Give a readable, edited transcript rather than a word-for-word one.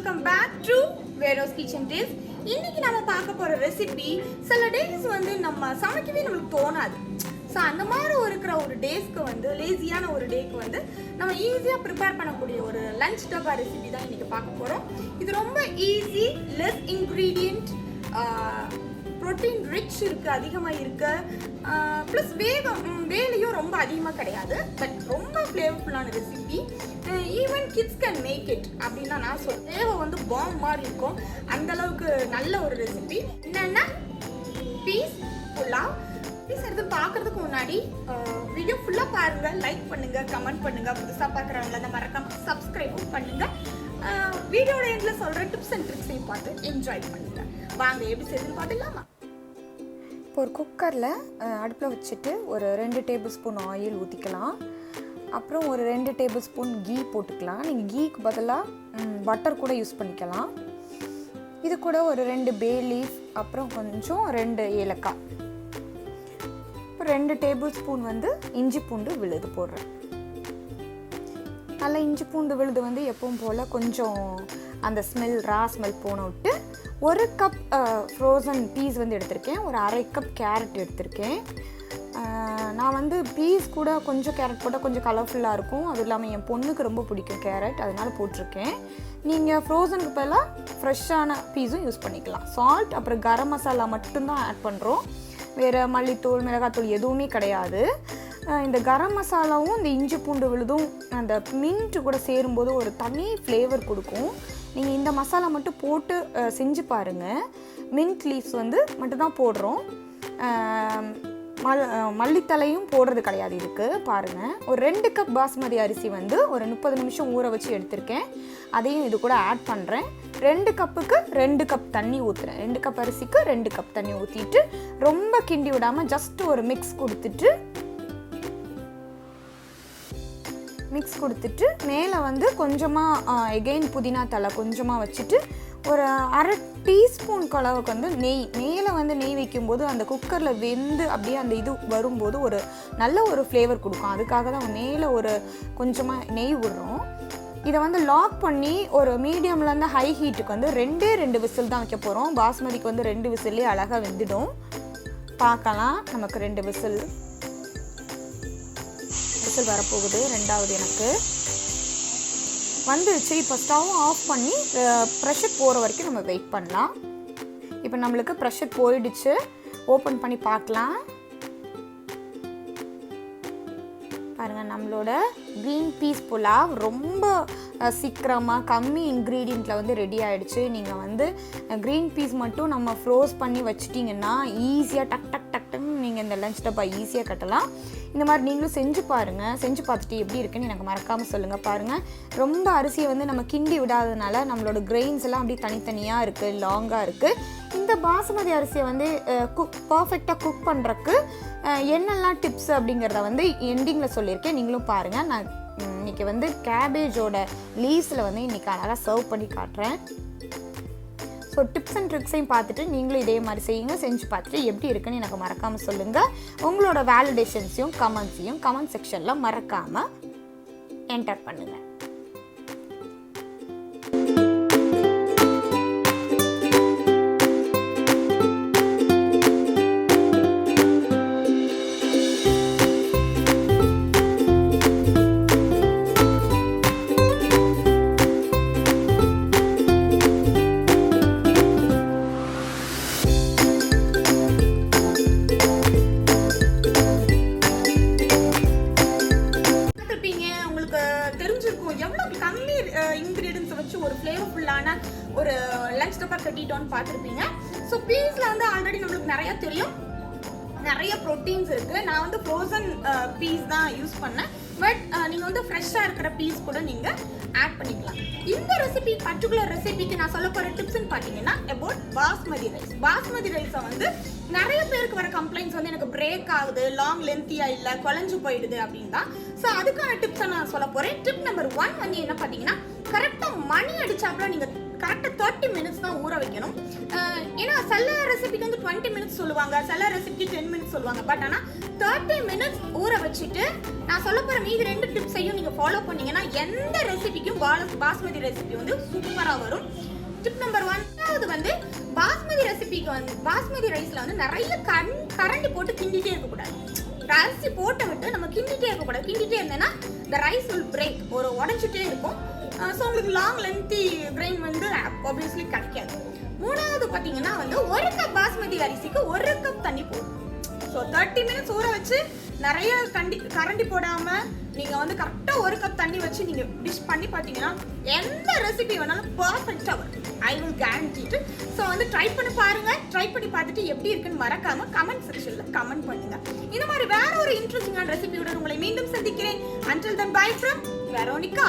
welcome back to Vero's Kitchen Days. இன்னைக்கு நாம பார்க்க போற ரெசிபி சில டேஸ் வந்து நம்ம சமைக்கவே நமக்கு தோணாது. ஸோ அந்த மாதிரி இருக்கிற ஒரு டேஸ்க்கு வந்து லேசியான ஒரு டேக்கு வந்து நம்ம ஈஸியாக ப்ரிப்பேர் பண்ணக்கூடிய ஒரு லஞ்ச் டப்பா ரெசிபி தான் இன்னைக்கு பார்க்க போகிறோம். இது ரொம்ப easy, less ingredient, protein rich இருக்குது, அதிகமாக இருக்குது, ப்ளஸ் வேலையும் ரொம்ப அதிகமாக கிடையாது. பட் ரொம்ப ஃப்ளேவர்ஃபுல்லான recipe. Even kids can make it அப்படின்னா நான் தேவை வந்து பாம் மாதிரி இருக்கும். அந்தளவுக்கு நல்ல ஒரு ரெசிபி. என்னென்னா பீஸ் புலாவ். பீஸ் எடுத்து பார்க்கறதுக்கு முன்னாடி வீடியோ ஃபுல்லாக பாருங்கள், லைக் பண்ணுங்கள், கமெண்ட் பண்ணுங்கள். புதுசாக பார்க்குறவங்கள அந்த மறக்காம சப்ஸ்கிரைபும் பண்ணுங்கள். வீடியோட எண்டில் சொல்கிற டிப்ஸ் அண்ட் ட்ரிக்ஸையும் பார்த்து என்ஜாய் பண்ணுங்கள். வாங்க எப்படி செய்யுதுன்னு பார்த்துக்கலாமா? இப்போ ஒரு குக்கரில் அடுப்பில் வச்சுட்டு ஒரு 2 டேபிள் ஸ்பூன் ஆயில் ஊற்றிக்கலாம். அப்புறம் ஒரு 2 டேபிள் ஸ்பூன் கீ போட்டுக்கலாம். நீங்கள் கீக்கு பதிலாக பட்டர் கூட யூஸ் பண்ணிக்கலாம். இது கூட ஒரு 2 பே லீஃப், அப்புறம் கொஞ்சம் 2 ஏலக்காய், இப்போ 2 டேபிள் ஸ்பூன் வந்து இஞ்சி பூண்டு விழுது போடுறேன். நல்லா இஞ்சி பூண்டு விழுது வந்து எப்பவும் போல் கொஞ்சம் அந்த ஸ்மெல், ரா ஸ்மெல் போன விட்டு 1 கப் ஃப்ரோசன் பீஸ் வந்து எடுத்திருக்கேன். ஒரு 1/2 கப் கேரட் எடுத்திருக்கேன். நான் வந்து பீஸ் கூட கொஞ்சம் கேரட் போட்டால் கொஞ்சம் கலர்ஃபுல்லாக இருக்கும். அதுவும் இல்லாமல் என் பொண்ணுக்கு ரொம்ப பிடிக்கும் கேரட், அதனால் போட்டிருக்கேன். நீங்கள் ஃப்ரோசனுக்கு பதிலாக ஃப்ரெஷ்ஷான பீஸும் யூஸ் பண்ணிக்கலாம். சால்ட் அப்புறம் கரம் மசாலா மட்டும்தான் ஆட் பண்ணுறோம். வேறு மல்லித்தூள், மிளகாத்தூள் எதுவுமே கிடையாது. இந்த கரம் மசாலாவும் இந்த இஞ்சி பூண்டு விழுதும் அந்த மின்ட்டு கூட சேரும்போது ஒரு தனி ஃப்ளேவர் கொடுக்கும். நீங்கள் இந்த மசாலா மட்டும் போட்டு செஞ்சு பாருங்கள். மின்ட் லீவ்ஸ் வந்து மட்டும்தான் போடுறோம், மல்லித்தலையும் போடுறது கிடையாது இதுக்கு. பாருங்கள், ஒரு 2 கப் பாஸ்மதி அரிசி வந்து ஒரு 30 நிமிஷம் ஊற வச்சு எடுத்திருக்கேன். அதையும் இது கூட ஆட் பண்ணுறேன். 2 கப்புக்கு 2 கப் தண்ணி ஊற்றுறேன். 2 கப் அரிசிக்கு 2 கப் தண்ணி ஊற்றிட்டு ரொம்ப கிண்டி விடாமல் ஜஸ்ட் ஒரு மிக்ஸ் கொடுத்துட்டு மேலே வந்து கொஞ்சமாக எகெயின் புதினா தலை கொஞ்சமாக வச்சுட்டு ஒரு 1/2 டீஸ்பூன் அளவுக்கு வந்து நெய், மேலே வந்து நெய் வைக்கும்போது அந்த குக்கரில் வெந்து அப்படியே அந்த இது வரும்போது ஒரு நல்ல ஒரு ஃப்ளேவர் கொடுக்கும். அதுக்காக தான் மேலே ஒரு கொஞ்சமாக நெய் விடுறோம். இதை வந்து லாக் பண்ணி ஒரு மீடியம்லேருந்து ஹை ஹீட்டுக்கு வந்து 2 விசில் தான் வைக்க போகிறோம். பாஸ்மதிக்கு வந்து 2 விசில்லே அழகாக வெந்துடும். பார்க்கலாம், நமக்கு 2 விசில் வரப்போகுது. 2வது எனக்கு வந்துருச்சு. இப்போ ஸ்டவ் ஆஃப் பண்ணி ப்ரெஷர் போகிற வரைக்கும் நம்ம வெயிட் பண்ணலாம். இப்போ நம்மளுக்கு ப்ரெஷர் போயிடுச்சு. ஓப்பன் பண்ணி பார்க்கலாம். பாருங்கள், நம்மளோட க்ரீன் பீஸ் புலாவ் ரொம்ப சீக்கிரமாக கம்மி இன்க்ரீடியண்ட்டில் வந்து ரெடி ஆகிடுச்சு. நீங்கள் வந்து க்ரீன் பீஸ் மட்டும் நம்ம ஃப்ரோஸ் பண்ணி வச்சிட்டிங்கன்னா ஈஸியாக டக்குன்னு நீங்கள் இந்த லஞ்ச் டப்பா ஈஸியாக கட்டலாம். இந்த மாதிரி நீங்களும் செஞ்சு பாருங்கள். செஞ்சு பார்த்துட்டு எப்படி இருக்குன்னு எனக்கு மறக்காமல் சொல்லுங்கள். பாருங்கள், ரொம்ப அரிசியை வந்து நம்ம கிண்டி விடாததுனால நம்மளோட கிரெயின்ஸ் எல்லாம் அப்படியே தனித்தனியாக இருக்குது, லாங்காக இருக்குது. இந்த பாசுமதி அரிசியை வந்து பர்ஃபெக்டாக குக் பண்ணுறக்கு என்னெல்லாம் டிப்ஸ் அப்படிங்கிறத வந்து எண்டிங்கில் சொல்லியிருக்கேன். நீங்களும் பாருங்கள். நான் இன்றைக்கி வந்து கேபேஜோட லீவ்ஸில் வந்து இன்றைக்கி அழகாக சர்வ் பண்ணி காட்டுறேன். ஸோ டிப்ஸ் அண்ட் ட்ரிக்ஸையும் பார்த்துட்டு நீங்களும் இதே மாதிரி செய்யுங்க. செஞ்சு பார்த்துட்டு எப்படி இருக்குன்னு எனக்கு மறக்காமல் சொல்லுங்கள். உங்களோட வேலிடேஷன்ஸையும் கமெண்ட்ஸையும் கமெண்ட் செக்ஷனில் மறக்காமல் என்டர் பண்ணுங்கள். ஒரு ஃப்ளேவர்ஃபுல்லான ஒரு லஞ்ச் டப்பா கட்டிட்டோன்னு பார்த்துருப்பீங்க. ஸோ பீஸில் வந்து ஆல்ரெடி நம்மளுக்கு நிறைய தெரியும், நிறைய ப்ரோட்டீன்ஸ் இருக்குது. நான் வந்து ஃப்ரோசன் பீஸ் தான் யூஸ் பண்ணேன். பட் நீங்கள் வந்து ஃப்ரெஷ்ஷாக இருக்கிற பீஸ் கூட நீங்கள் ஆட் பண்ணிக்கலாம். இந்த ரெசிபி, பர்டிகுலர் ரெசிபிக்கு நான் சொல்ல போகிற டிப்ஸ்ன்னு பார்த்தீங்கன்னா அபவுட் பாஸ்மதி ரைஸ். பாஸ்மதி ரைஸை வந்து நிறைய பேருக்கு வர கம்ப்ளைண்ட்ஸ் வந்து எனக்கு பிரேக் ஆகுது, லாங் லென்த்தியாக இல்லை, குழஞ்சு போயிடுது அப்படின்னு தான். ஸோ அதுக்கான டிப்ஸை நான் சொல்ல போகிறேன். டிப் நம்பர் 1 வந்து என்ன பார்த்தீங்கன்னா, கரெக்டாக மணி அடிச்சாப்புல நீங்கள் கரெக்டாக 30 மினிட்ஸ் தான் ஊற வைக்கணும். ஏன்னா சில ரெசிபிக்கு வந்து 20 மினிட்ஸ் சொல்லுவாங்க, சில ரெசிபிக்கு 10 மினிட்ஸ் சொல்லுவாங்க. பட் ஆனால் 30 மினிட்ஸ் ஊற வச்சுட்டு நான் சொல்ல போகிற மீதி 2 டிப்ஸையும் நீங்கள் ஃபாலோ பண்ணீங்கன்னா எந்த ரெசிபிக்கும் பாஸ்மதி ரெசிபி வந்து சூப்பராக வரும். டிப் நம்பர் 1 வந்து பாஸ்மதி ரெசிபிக்கு வந்து பாஸ்மதி ரைஸில் வந்து நிறைய கரண்டி போட்டு கிண்டிகிட்டே இருக்கக்கூடாது. அரிசி போட்டு விட்டு நம்ம கிண்டிகிட்டே இருக்கக்கூடாது. கிண்டிகிட்டே இருந்தேன்னா இந்த ரைஸ் வில் பிரேக், ஒரு உடஞ்சிட்டே இருக்கும். ஸோ உங்களுக்கு லாங் லென்த்தி கிரெயின் வந்து ஆப்வியஸ்லி கிடைக்காது. 3வது பார்த்தீங்கன்னா வந்து 1 கப் பாஸ்மதி அரிசிக்கு 1 கப் தண்ணி போடும். ஸோ 30 மினிட்ஸ் ஊற வச்சு நிறைய கரண்டி போடாமல் நீங்கள் வந்து கரெக்டாக 1 கப் தண்ணி வச்சு நீங்கள் டிஷ் பண்ணி பார்த்தீங்கன்னா எந்த ரெசிபி வேணாலும் பர்ஃபெக்டாக வரும். I will guaranteed. ஸோ வந்து ட்ரை பண்ணி பாருங்கள். ட்ரை பண்ணி பார்த்துட்டு எப்படி இருக்குன்னு மறக்காமல் கமெண்ட் செக்ஷனில் கமெண்ட் பண்ணுங்கள். இந்த மாதிரி வேற ஒரு இன்ட்ரெஸ்டிங்கான ரெசிபியுடன் உங்களை மீண்டும் சந்திக்கிறேன். Until then, bye from Veronica.